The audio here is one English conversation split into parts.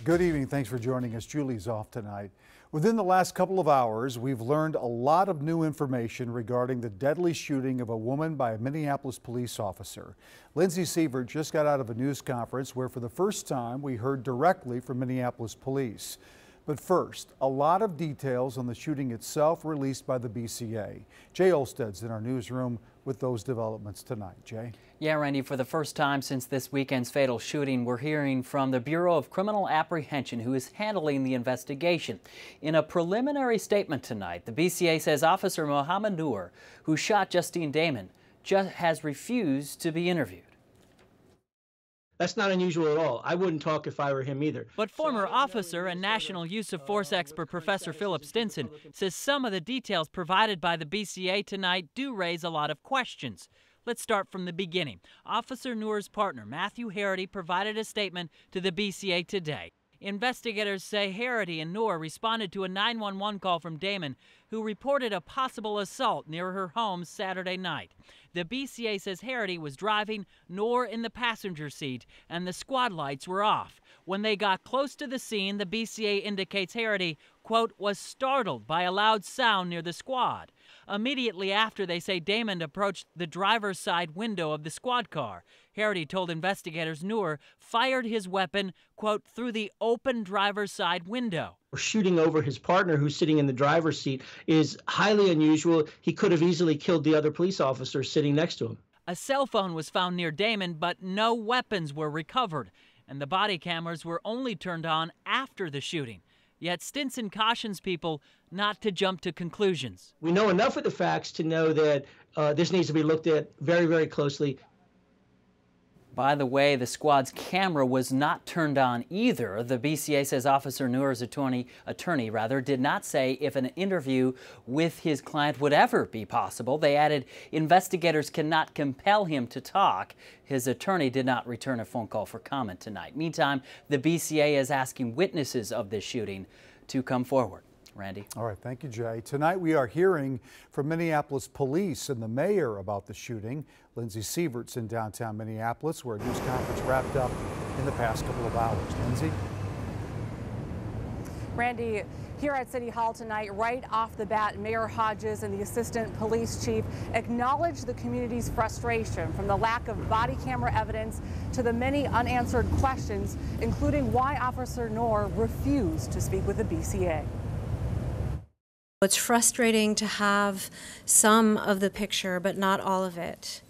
Good evening. Thanks for joining us. Julie's off tonight. Within the last couple of hours, we've learned a lot of new information regarding the deadly shooting of a woman by a Minneapolis police officer. Lindsay Sievert just got out of a news conference where for the first time we heard directly from Minneapolis police. But first, a lot of details on the shooting itself released by the BCA. Jay Olsted's in our newsroom with those developments tonight. Jay? Yeah, Randy, for the first time since this weekend's fatal shooting, we're hearing from the Bureau of Criminal Apprehension, who is handling the investigation. In a preliminary statement tonight, the BCA says Officer Mohammed Noor, who shot Justine Damon, has refused to be interviewed. That's not unusual at all. I wouldn't talk if I were him either. But former officer and national use of force expert Professor Philip Stinson says some of the details provided by the BCA tonight do raise a lot of questions. Let's start from the beginning. Officer Noor's partner, Matthew Harity, provided a statement to the BCA today. Investigators say Harity and Noor responded to a 911 call from Damon, who reported a possible assault near her home Saturday night. The BCA says Harity was driving, Noor in the passenger seat, and the squad lights were off. When they got close to the scene, the BCA indicates Harity, quote, was startled by a loud sound near the squad. Immediately after, they say Damon approached the driver's side window of the squad car. Harity told investigators Noor fired his weapon, quote, through the open driver's side window. Shooting over his partner who's sitting in the driver's seat is highly unusual. He could have easily killed the other police officer sitting next to him. A cell phone was found near Damon, but no weapons were recovered, and the body cameras were only turned on after the shooting. Yet Stinson cautions people not to jump to conclusions. We know enough of the facts to know that this needs to be looked at very, very closely. By the way, the squad's camera was not turned on either. The BCA says Officer Noor's attorney did not say if an interview with his client would ever be possible. They added investigators cannot compel him to talk. His attorney did not return a phone call for comment tonight. Meantime, the BCA is asking witnesses of this shooting to come forward. Randy. All right, thank you, Jay. Tonight we are hearing from Minneapolis police and the mayor about the shooting. Lindsay Sievert's in downtown Minneapolis, where a news conference wrapped up in the past couple of hours. Lindsay? Randy, here at City Hall tonight, right off the bat, Mayor Hodges and the assistant police chief acknowledged the community's frustration from the lack of body camera evidence to the many unanswered questions, including why Officer Noor refused to speak with the BCA. It's frustrating to have some of the picture, but not all of it.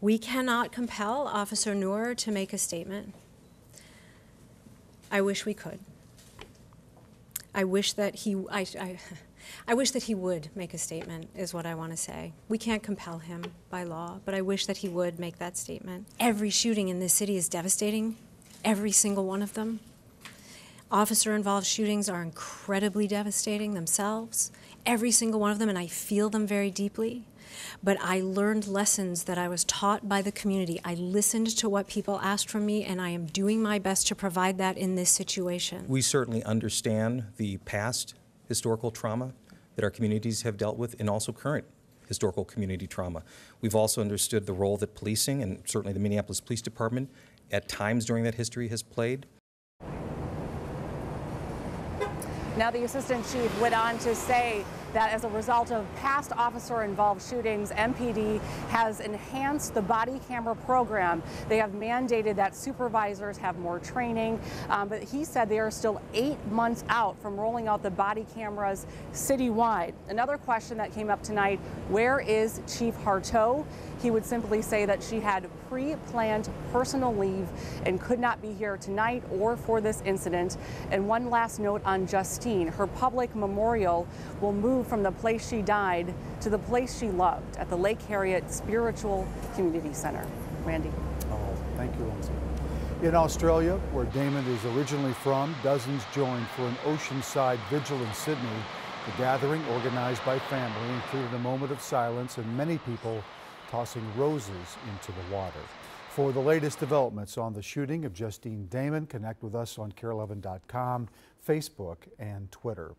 We cannot compel Officer Noor to make a statement. I wish we could. I wish that he would make a statement, is what I want to say. We can't compel him by law, but I wish that he would make that statement. Every shooting in this city is devastating, every single one of them. Officer-involved shootings are incredibly devastating themselves, every single one of them, and I feel them very deeply. But I learned lessons that I was taught by the community. I listened to what people asked from me, and I am doing my best to provide that in this situation. We certainly understand the past historical trauma that our communities have dealt with, and also current historical community trauma. We've also understood the role that policing, and certainly the Minneapolis Police Department, at times during that history has played. Now, the assistant chief went on to say that as a result of past officer-involved shootings, MPD has enhanced the body camera program. They have mandated that supervisors have more training, but he said they are still 8 months out from rolling out the body cameras citywide. Another question that came up tonight, where is Chief Harteau? He would simply say that she had pre-planned personal leave and could not be here tonight or for this incident. And one last note on Justine. Her public memorial will move from the place she died to the place she loved at the Lake Harriet Spiritual Community Center. Randy. Oh, thank you, Lindsay. In Australia, where Damon is originally from, dozens joined for an oceanside vigil in Sydney. The gathering, organized by family, included a moment of silence and many people tossing roses into the water. For the latest developments on the shooting of Justine Damon, connect with us on KARE11.com, Facebook, and Twitter.